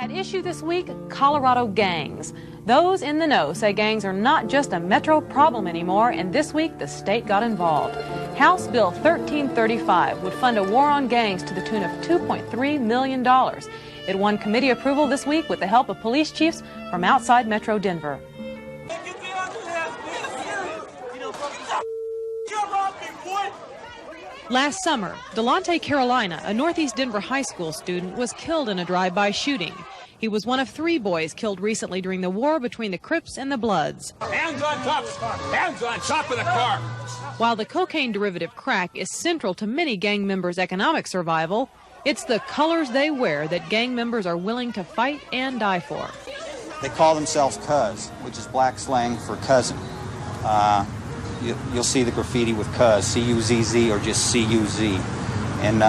At issue this week, Colorado gangs. Those in the know say gangs are not just a metro problem anymore, and this week the state got involved. House Bill 1335 would fund a war on gangs to the tune of $2.3 million. It won committee approval this week with the help of police chiefs from outside Metro Denver. Last summer, Delonte Carolina, a Northeast Denver high school student, was killed in a drive-by shooting. He was one of 3 boys killed recently during the war between the Crips and the Bloods. Hands on top! Hands on top of the car! While the cocaine derivative crack is central to many gang members' economic survival, it's the colors they wear that gang members are willing to fight and die for. They call themselves Cuz, which is black slang for cousin. You'll see the graffiti with Cuz, C-U-Z-Z, or just C-U-Z. And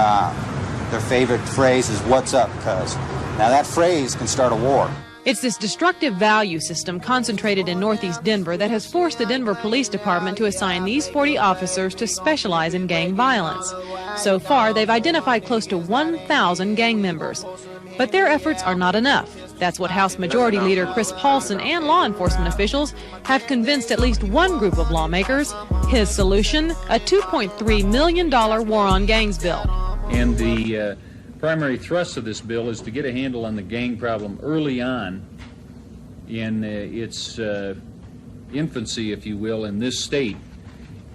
their favorite phrase is, "What's up, Cuz?" Now that phrase can start a war. It's this destructive value system concentrated in Northeast Denver that has forced the Denver Police Department to assign these 40 officers to specialize in gang violence. So far, they've identified close to 1,000 gang members. But their efforts are not enough. That's what House Majority Leader Chris Paulson and law enforcement officials have convinced at least one group of lawmakers. His solution, a $2.3 million war on gangs bill. And the primary thrust of this bill is to get a handle on the gang problem early on in its infancy, if you will, in this state,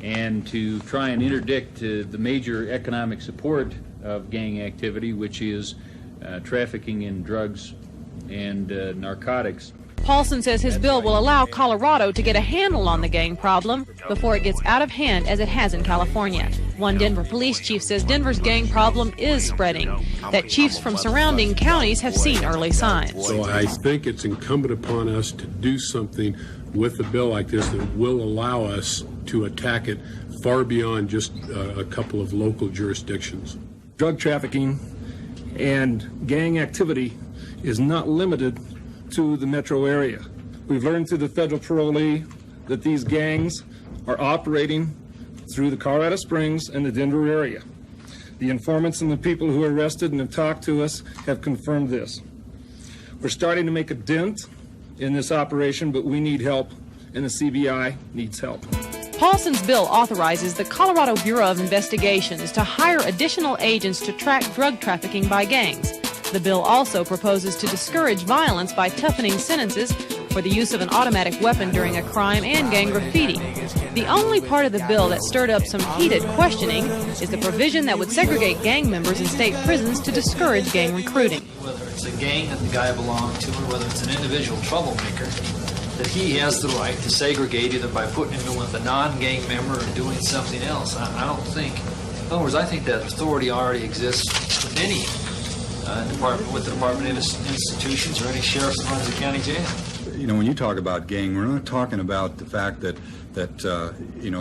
and to try and interdict the major economic support of gang activity, which is trafficking in drugs and narcotics. Paulson says his bill will allow Colorado to get a handle on the gang problem before it gets out of hand as it has in California. One Denver police chief says Denver's gang problem is spreading, that chiefs from surrounding counties have seen early signs. So I think it's incumbent upon us to do something with a bill like this that will allow us to attack it far beyond just a couple of local jurisdictions. Drug trafficking and gang activity is not limited to the metro area. We've learned through the federal parolee that these gangs are operating through the Colorado Springs and the Denver area. The informants and the people who are arrested and have talked to us have confirmed this. We're starting to make a dent in this operation, but we need help, and the CBI needs help. Paulson's bill authorizes the Colorado Bureau of Investigations to hire additional agents to track drug trafficking by gangs. The bill also proposes to discourage violence by toughening sentences for the use of an automatic weapon during a crime and gang graffiti. The only part of the bill that stirred up some heated questioning is the provision that would segregate gang members in state prisons to discourage gang recruiting. Whether it's a gang that the guy belonged to or whether it's an individual troublemaker, that he has the right to segregate either by putting him in with a non-gang member or doing something else. I don't think, in other words, I think that authority already exists with any department, with the Department of Institutions or any sheriff that runs a county jail. You know, when you talk about gang, we're not talking about the fact that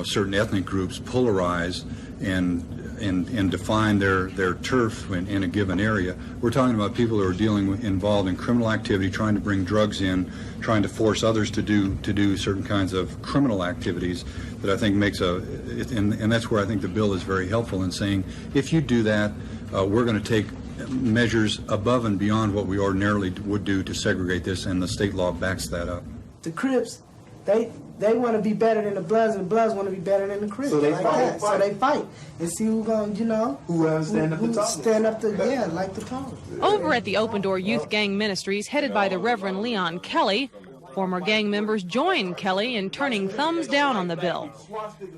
certain ethnic groups polarize and define their turf in a given area. We're talking about people who are involved in criminal activity, trying to bring drugs in, trying to force others to do certain kinds of criminal activities that I think makes and that's where I think the bill is very helpful in saying, if you do that, we're going to take measures above and beyond what we ordinarily would do to segregate this, and the state law backs that up. The Crips, they want to be better than the Bloods, and the Bloods want to be better than the Crips. So they fight. So they fight and see who's going to, who stand up to like the tall. Over at the Open Door Youth Gang Ministries, headed by the Reverend Leon Kelly, former gang members joined Kelly in turning thumbs down on the bill.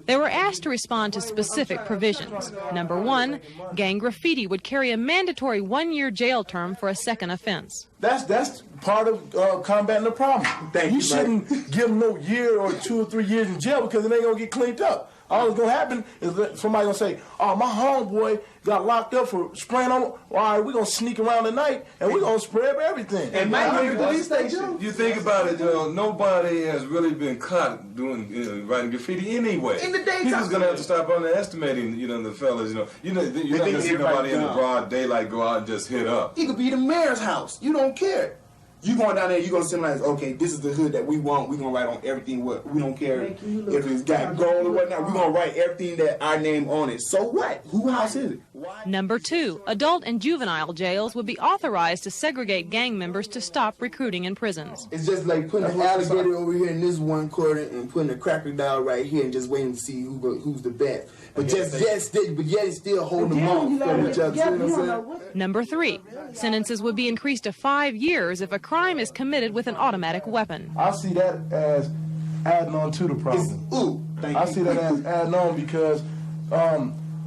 They were asked to respond to specific provisions. Number 1, gang graffiti would carry a mandatory 1-year jail term for a second offense. That's part of combating the problem. You shouldn't give them no year or 2 or 3 years in jail because it ain't going to get cleaned up. All that's going to happen is that somebody going to say, oh, my homeboy got locked up for spraying on. All right, we're going to sneak around at night and we're going to spray up everything. And maybe the police station. You think about it, nobody has really been caught doing writing graffiti anyway. In the daytime. People's going to have to stop underestimating, the fellas. You're not going to see nobody in the broad daylight go out and just hit up. It could be the mayor's house. You don't care. You going down there, you gonna symbolize, okay, this is the hood that we want. We gonna write on everything. What we don't care if it's got gold or whatnot. We gonna write everything that our name on it. So what? Who house is it? Number 2, adult and juvenile jails would be authorized to segregate gang members to stop recruiting in prisons. It's just like putting an alligator over here in this one corner and putting a crocodile right here and just waiting to see who's the best. But yet it's still holding them off from each other. You know what I'm saying? Number 3, sentences would be increased to 5 years if a crime is committed with an automatic weapon. I see that as adding on to the problem. I see that as adding on because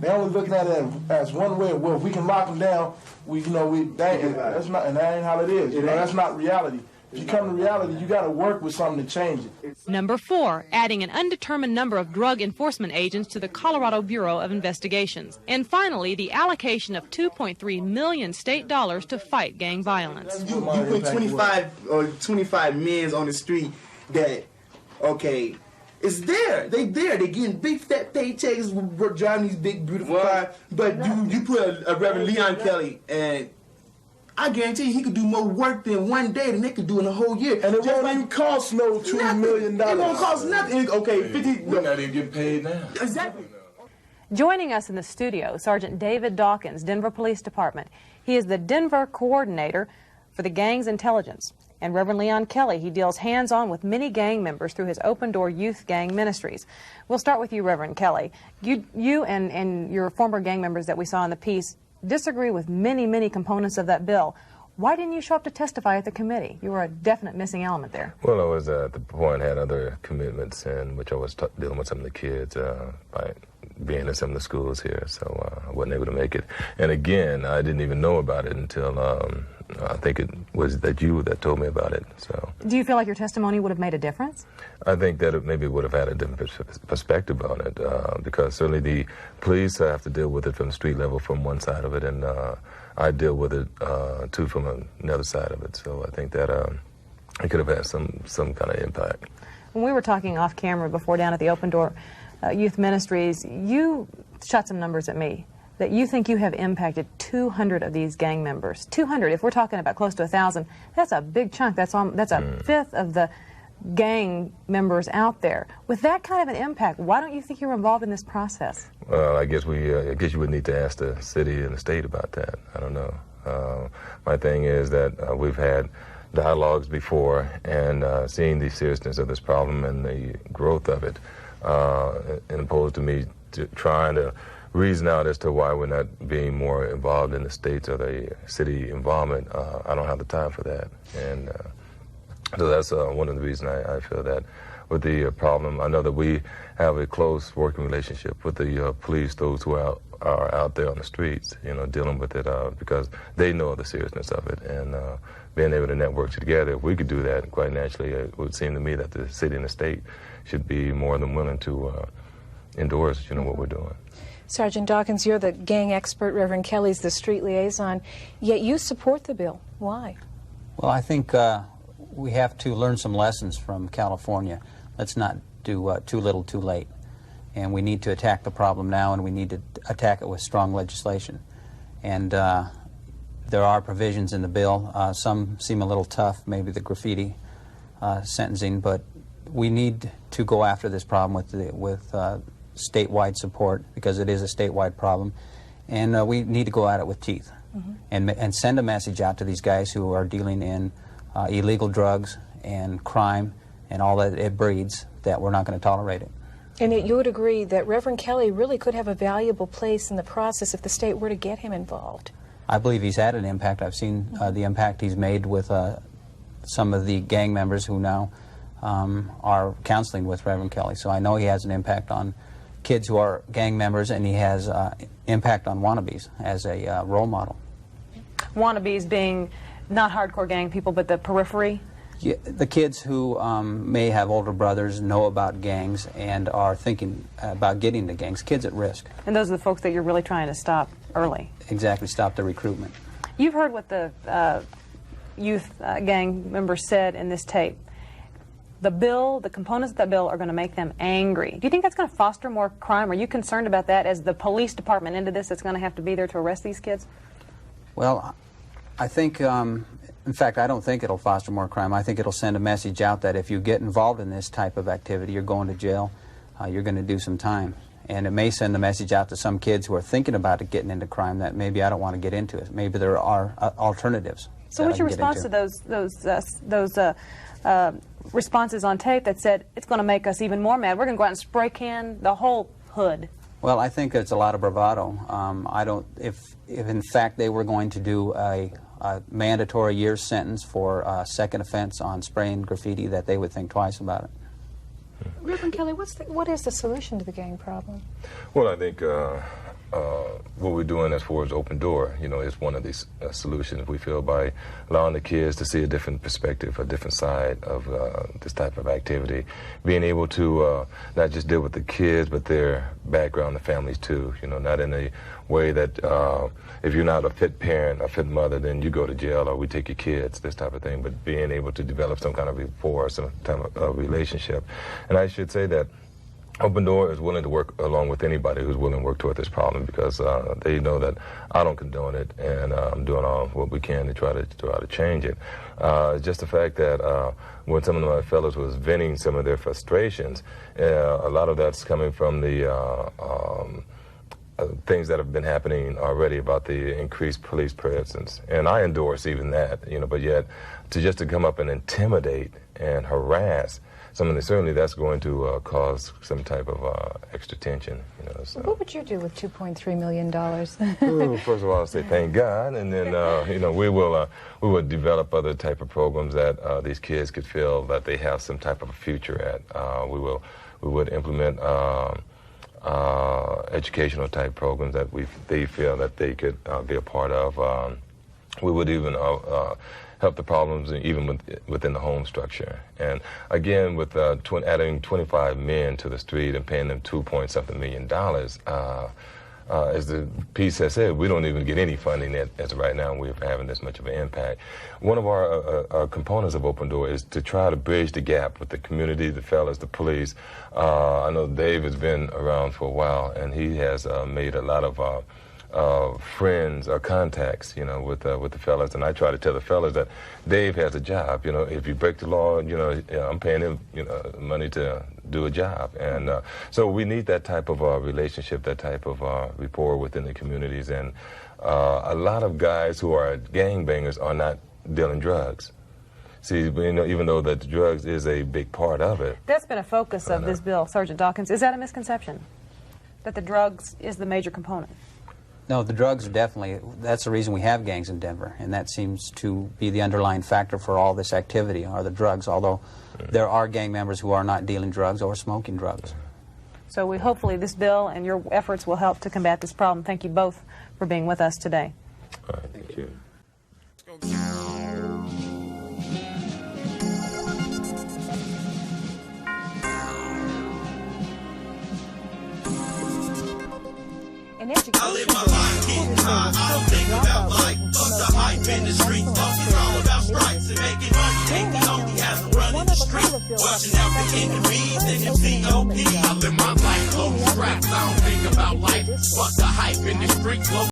they're only looking at it as one way. Well, if we can lock them down, that's not, and that ain't how it is. You know, that's not reality. If you come to reality, you got to work with something to change it. Number 4, adding an undetermined number of drug enforcement agents to the Colorado Bureau of Investigations. And finally, the allocation of $2.3 million state dollars to fight gang violence. You put 25 men on the street that, okay, it's there. They getting big fat paychecks, driving these big beautiful cars. But you put a Reverend Leon Kelly and I guarantee you he could do more work than one day than they could do in a whole year. And it won't even cost no $2 million. It won't cost nothing. Okay, 50. We're not even getting paid now. Exactly. Joining us in the studio, Sergeant David Dawkins, Denver Police Department. He is the Denver coordinator for the gang's intelligence. And Reverend Leon Kelly, he deals hands-on with many gang members through his Open Door Youth Gang Ministries. We'll start with you, Reverend Kelly. You and your former gang members that we saw in the piece disagree with many, many components of that bill. Why didn't you show up to testify at the committee? You were a definite missing element there. Well, I was at the point had other commitments in which I was dealing with some of the kids by being in some of the schools here, so I wasn't able to make it. And again, I didn't even know about it until I think it was that told me about it. So, do you feel like your testimony would have made a difference? I think that it maybe would have had a different perspective on it, because certainly the police have to deal with it from the street level from one side of it, and I deal with it too from another side of it. So I think that it could have had some kind of impact. When we were talking off camera before down at the Open Door Youth Ministries, you shot some numbers at me that you think you have impacted 200 of these gang members. 200, if we're talking about close to 1,000, that's a big chunk. That's a fifth of the gang members out there. With that kind of an impact, why don't you think you're involved in this process? Well, I guess you would need to ask the city and the state about that. I don't know. My thing is that we've had dialogues before, and seeing the seriousness of this problem and the growth of it, and opposed to me trying to reason out as to why we're not being more involved in the states or the city involvement. I don't have the time for that, and so that's one of the reasons I feel that with the problem. I know that we have a close working relationship with the police, those who are out there on the streets, dealing with it, because they know the seriousness of it, and being able to network together. If we could do that, quite naturally, it would seem to me that the city and the state should be more than willing to endorse, what we're doing. Sergeant Dawkins, you're the gang expert. Reverend Kelly's the street liaison. Yet you support the bill. Why? Well, I think we have to learn some lessons from California. Let's not do too little too late. And we need to attack the problem now, and we need to attack it with strong legislation. And there are provisions in the bill. Some seem a little tough, maybe the graffiti sentencing, but we need to go after this problem with statewide support, because it is a statewide problem, and we need to go at it with teeth, and send a message out to these guys who are dealing in illegal drugs and crime and all that it breeds, that we're not going to tolerate it. And yet you would agree that Reverend Kelly really could have a valuable place in the process if the state were to get him involved. I believe he's had an impact. I've seen the impact he's made with some of the gang members who now are counseling with Reverend Kelly. So I know he has an impact on kids who are gang members, and he has impact on wannabes as a role model. Wannabes being not hardcore gang people, but the periphery? Yeah, the kids who may have older brothers, know about gangs, and are thinking about getting into gangs, kids at risk. And those are the folks that you're really trying to stop early. Exactly, stop the recruitment. You've heard what the youth gang members said in this tape. The bill, the components of that bill are going to make them angry. Do you think that's going to foster more crime? Are you concerned about that as the police department into this that's going to have to be there to arrest these kids? Well, I think In fact, I don't think it'll foster more crime. I think it'll send a message out that if you get involved in this type of activity, you're going to jail, you're going to do some time. And it may send the message out to some kids who are thinking about getting into crime that maybe I don't want to get into it. Maybe there are alternatives. So what's your response to those responses on tape that said it's going to make us even more mad? We're going to go out and spray can the whole hood. Well, I think it's a lot of bravado. I don't. If in fact they were going to do a mandatory year sentence for a second offense on spraying graffiti, that they would think twice about it. Reverend Kelly, what is the solution to the gang problem? Well, I think what we're doing as far as Open Door, is one of these solutions. We feel by allowing the kids to see a different perspective, a different side of this type of activity, being able to not just deal with the kids, but their background, the families too. Not in a way that if you're not a fit parent, a fit mother, then you go to jail or we take your kids, this type of thing. But being able to develop some kind of rapport, some type of relationship. And I should say that Open Door is willing to work along with anybody who's willing to work toward this problem, because they know that I don't condone it, and I'm doing all what we can to try to change it. Just the fact that when some of my fellows was venting some of their frustrations, a lot of that's coming from the things that have been happening already about the increased police presence, and I endorse even that, but yet to come up and intimidate and harass somebody, certainly that's going to cause some type of extra tension. So. What would you do with $2.3 million? Well, first of all, I'll say thank God, and then we will develop other type of programs that these kids could feel that they have some type of a future at. We would implement educational type programs that they feel that they could be a part of. We would even help the problems even within the home structure. And again, with adding 25 men to the street and paying them $2.something million, as the piece has said, we don't even get any funding as of right now. We're having this much of an impact. One of our components of Open Door is to try to bridge the gap with the community, the fellas, the police. I know Dave has been around for a while, and he has made a lot of friends or contacts, with the fellas, and I try to tell the fellas that Dave has a job. If you break the law, I'm paying him, money to do a job, and so we need that type of relationship, that type of rapport within the communities. And a lot of guys who are gangbangers are not dealing drugs. See, even though that drugs is a big part of it. That's been a focus of this bill, Sergeant Dawkins. Is that a misconception, that the drugs is the major component? No, the drugs are definitely, that's the reason we have gangs in Denver, and that seems to be the underlying factor for all this activity, are the drugs, although there are gang members who are not dealing drugs or smoking drugs. So hopefully this bill and your efforts will help to combat this problem. Thank you both for being with us today. All right, thank you. I live my life getting high. I don't think about life. Fuck the hype in the streets. It's all about stripes and making money. Think we only have to run in the street. Watching out for enemies and them COP. I live my life low straps. I don't think about life. Fuck the hype in the streets.